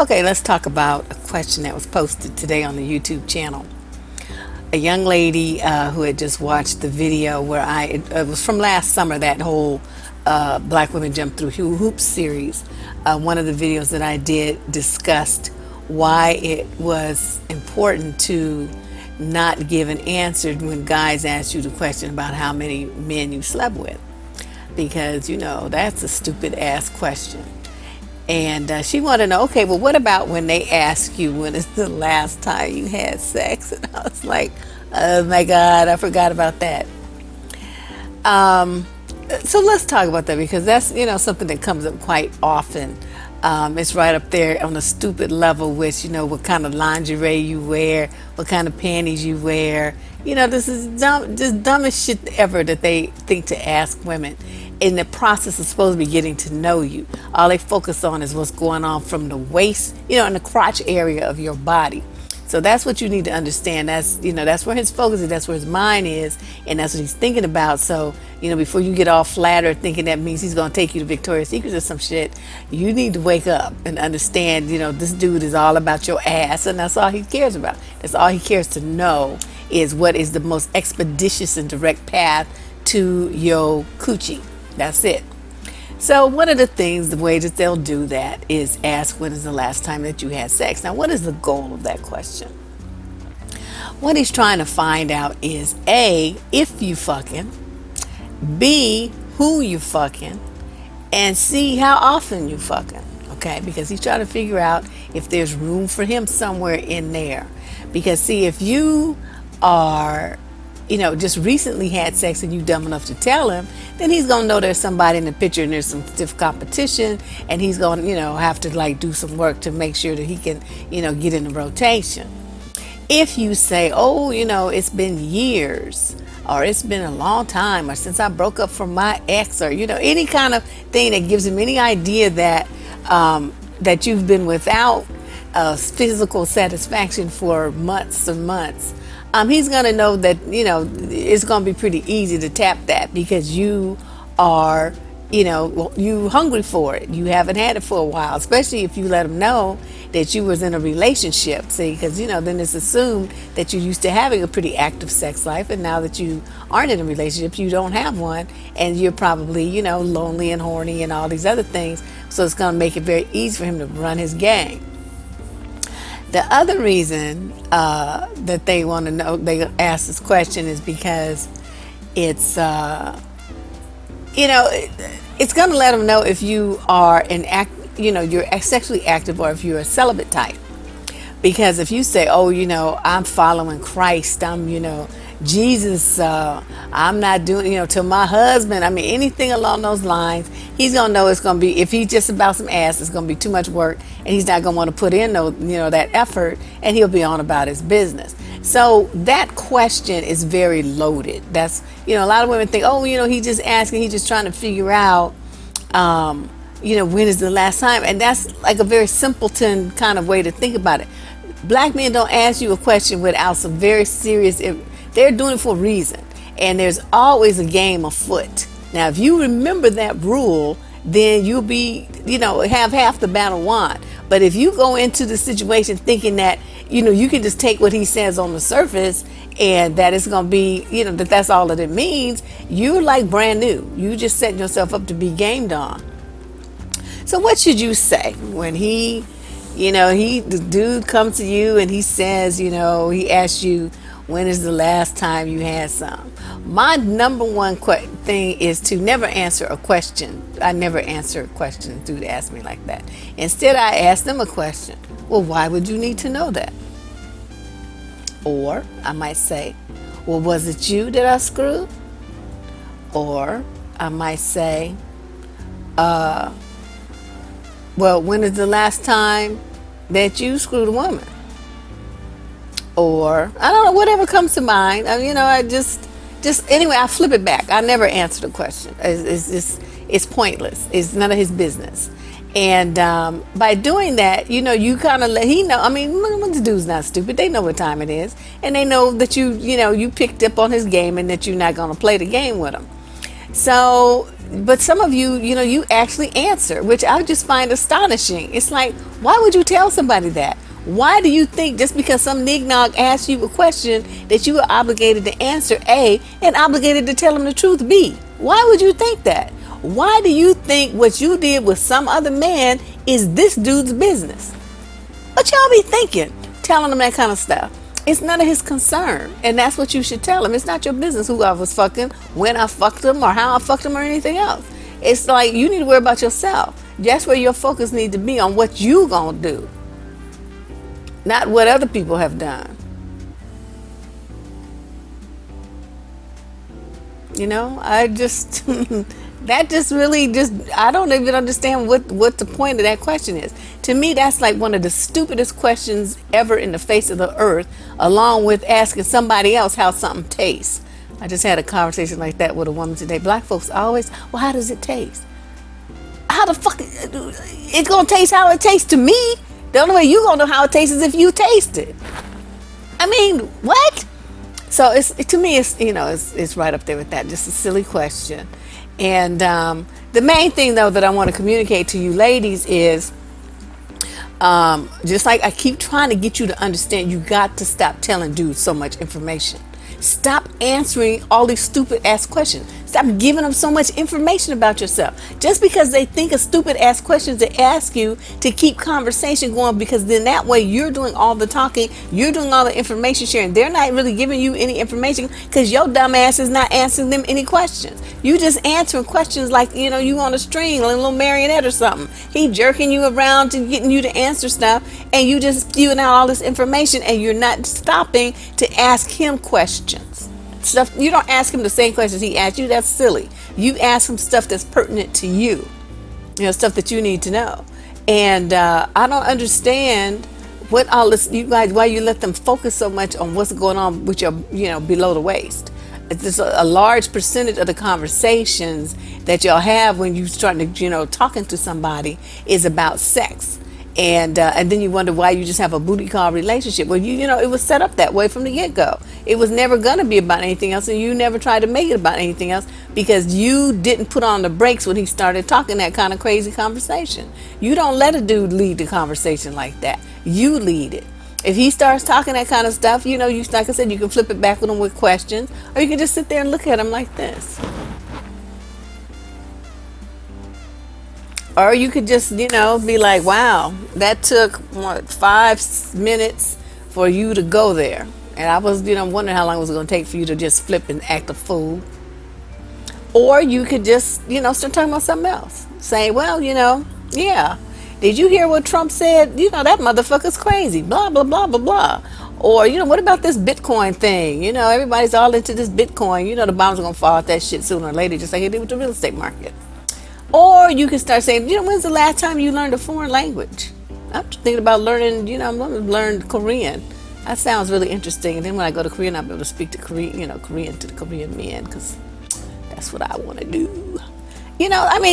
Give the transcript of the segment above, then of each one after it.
Okay, let's talk about a question that was posted today on the YouTube channel. A young lady who had just watched the video where it was from last summer, that whole Black Women Jump Through Hoops series. One of the videos that I did discussed why it was important to not give an answer when guys ask you the question about how many men you slept with. Because, that's a stupid ass question. And she wanted to know, okay, well, what about when they ask you when is the last time you had sex? And I was like, oh my God, I forgot about that. So let's talk about that, because that's, something that comes up quite often. It's right up there on a stupid level with, what kind of lingerie you wear, what kind of panties you wear. This is dumb, just dumbest shit ever that they think to ask women. In the process of supposed to be getting to know you, all they focus on is what's going on from the waist, in the crotch area of your body. So that's what you need to understand. That's where his focus is, that's where his mind is, and that's what he's thinking about. So, before you get all flattered thinking that means he's going to take you to Victoria's Secret or some shit, you need to wake up and understand, this dude is all about your ass, and that's all he cares about. That's all he cares to know, is what is the most expeditious and direct path to your coochie. That's it. So one of the way that they'll do that is ask, when is the last time that you had sex? Now, what is the goal of that question? What he's trying to find out is A, if you fucking, B, who you fucking, and C, how often you fucking. Okay, because he's trying to figure out if there's room for him somewhere in there. Because see, if you are just recently had sex and you dumb enough to tell him, then he's going to know there's somebody in the picture and there's some stiff competition, and he's going to, have to do some work to make sure that he can, get in the rotation. If you say, oh, it's been years, or it's been a long time, or since I broke up from my ex, or, any kind of thing that gives him any idea that, that you've been without physical satisfaction for months and months, he's going to know that, it's going to be pretty easy to tap that, because you are, you hungry for it. You haven't had it for a while, especially if you let him know that you was in a relationship. See, because, then it's assumed that you're used to having a pretty active sex life, and now that you aren't in a relationship, you don't have one, and you're probably, lonely and horny and all these other things. So it's going to make it very easy for him to run his game. The other reason that they want to know, they ask this question, is because it's, it's going to let them know if you are you're sexually active, or if you're a celibate type. Because if you say, oh, I'm following Christ, I'm, Jesus, I'm not doing, to my husband, anything along those lines, he's going to know it's going to be, if he's just about some ass, it's going to be too much work, and he's not going to want to put in, that effort, and he'll be on about his business. So that question is very loaded. That's, a lot of women think, oh, he's just asking, he's just trying to figure out, when is the last time? And that's like a very simpleton kind of way to think about it. Black men don't ask you a question without some very serious, they're doing it for a reason. And there's always a game afoot. Now, if you remember that rule, then you'll be, have half the battle won. But if you go into the situation thinking that, you can just take what he says on the surface, and that it's going to be, that that's all that it means, you're like brand new. You just setting yourself up to be gamed on. So what should you say when the dude comes to you and he says, he asks you, when is the last time you had some? My number one thing is to never answer a question. I never answer a question if a dude asks me like that. Instead, I ask them a question. Well, why would you need to know that? Or I might say, well, was it you that I screwed? Or I might say, well, when is the last time that you screwed a woman? Or I don't know, whatever comes to mind. I just anyway, I flip it back. I never answer the question. It's pointless. It's none of his business. And by doing that, you kind of let he know. The dude's not stupid. They know what time it is, and they know that you picked up on his game, and that you're not going to play the game with him. So but some of you, you actually answer, which I just find astonishing. It's like, why would you tell somebody that? Why do you think just because some nignog asks you a question that you are obligated to answer A and obligated to tell them the truth B? Why would you think that? Why do you think what you did with some other man is this dude's business? What y'all be thinking, telling him that kind of stuff? It's none of his concern, and that's what you should tell him. It's not your business who I was fucking, when I fucked him, or how I fucked him, or anything else. It's like, you need to worry about yourself. That's where your focus needs to be, on what you gonna do, not what other people have done. I just that just really I don't even understand what the point of that question is. To me, that's like one of the stupidest questions ever in the face of the earth, along with asking somebody else how something tastes. I just had a conversation like that with a woman today. Black folks always, well, how does it taste? How the fuck it's gonna taste how it tastes to me? The only way you gonna know how it tastes is if you taste it. I mean, what? So to me, it's right up there with that. Just a silly question. And the main thing, though, that I want to communicate to you ladies is, just like I keep trying to get you to understand, you got to stop telling dudes so much information. Stop answering all these stupid ass questions. Stop giving them so much information about yourself. Just because they think of stupid ass questions to ask you to keep conversation going, because then that way you're doing all the talking, you're doing all the information sharing. They're not really giving you any information because your dumb ass is not answering them any questions. You just answering questions like, you on a string, like a little marionette or something. He jerking you around to getting you to answer stuff, and you just spewing out all this information, and you're not stopping to ask him questions. Stuff you don't ask him the same questions he asked you. That's silly. You ask him stuff that's pertinent to you, stuff that you need to know. And I don't understand what all this, you guys, why you let them focus so much on what's going on with your, below the waist. It's just a large percentage of the conversations that y'all have when you start to, talking to somebody is about sex. And then you wonder why you just have a booty call relationship. Well, it was set up that way from the get-go. It was never going to be about anything else, and you never tried to make it about anything else because you didn't put on the brakes when he started talking that kind of crazy conversation. You don't let a dude lead the conversation like that. You lead it. If he starts talking that kind of stuff, you like I said, you can flip it back with him with questions, or you can just sit there and look at him like this. Or you could just, be like, wow, that took, 5 minutes for you to go there. And I was, wondering how long it was going to take for you to just flip and act a fool. Or you could just, start talking about something else. Say, well, yeah. Did you hear what Trump said? That motherfucker's crazy. Blah, blah, blah, blah, blah. Or, what about this Bitcoin thing? Everybody's all into this Bitcoin. The bombs are going to fall out that shit sooner or later, just like it did with the real estate market. Or you can start saying, when's the last time you learned a foreign language? I'm thinking about learning, I'm going to learn Korean. That sounds really interesting. And then when I go to Korea, I'll be able to speak to Korean to the Korean men, because that's what I want to do.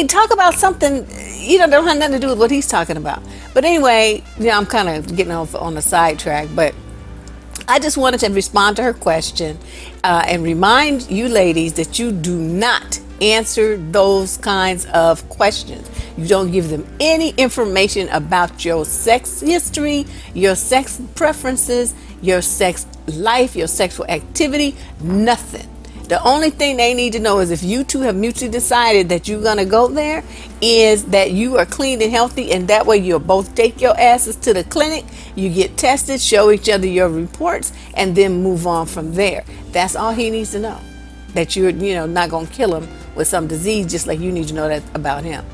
Talk about something, don't have nothing to do with what he's talking about. But anyway, I'm kind of getting off on the sidetrack, but I just wanted to respond to her question and remind you ladies that you do not answer those kinds of questions. You don't give them any information about your sex history, your sex preferences, your sex life, your sexual activity, nothing. The only thing they need to know is if you two have mutually decided that you're going to go there, is that you are clean and healthy, and that way you'll both take your asses to the clinic, you get tested, show each other your reports, and then move on from there. That's all he needs to know. That you're, not going to kill him with some disease, just like you need to know that about him.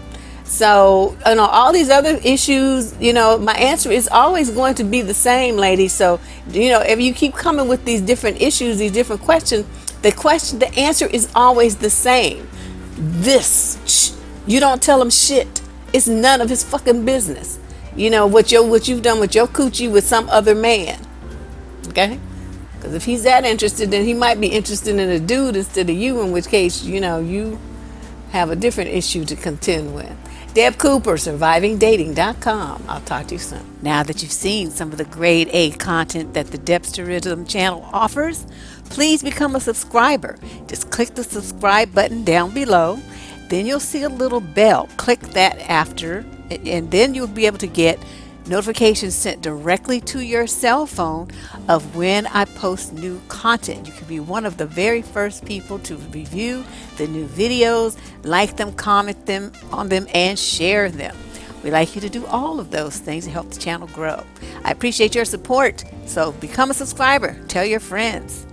So, all these other issues, my answer is always going to be the same, ladies. So, if you keep coming with these different issues, these different questions, the answer is always the same. You don't tell him shit. It's none of his fucking business. What you've done with your coochie with some other man. Okay? Because if he's that interested, then he might be interested in a dude instead of you, in which case, you have a different issue to contend with. Deb Cooper, survivingdating.com. I'll talk to you soon. Now that you've seen some of the grade A content that the Debsterism channel offers, please become a subscriber. Just click the subscribe button down below. Then you'll see a little bell. Click that after, and then you'll be able to get notifications sent directly to your cell phone of when I post new content. You can be one of the very first people to review the new videos, like them, comment them on them, and share them. We like you to do all of those things to help the channel grow. I appreciate your support, so become a subscriber. Tell your friends.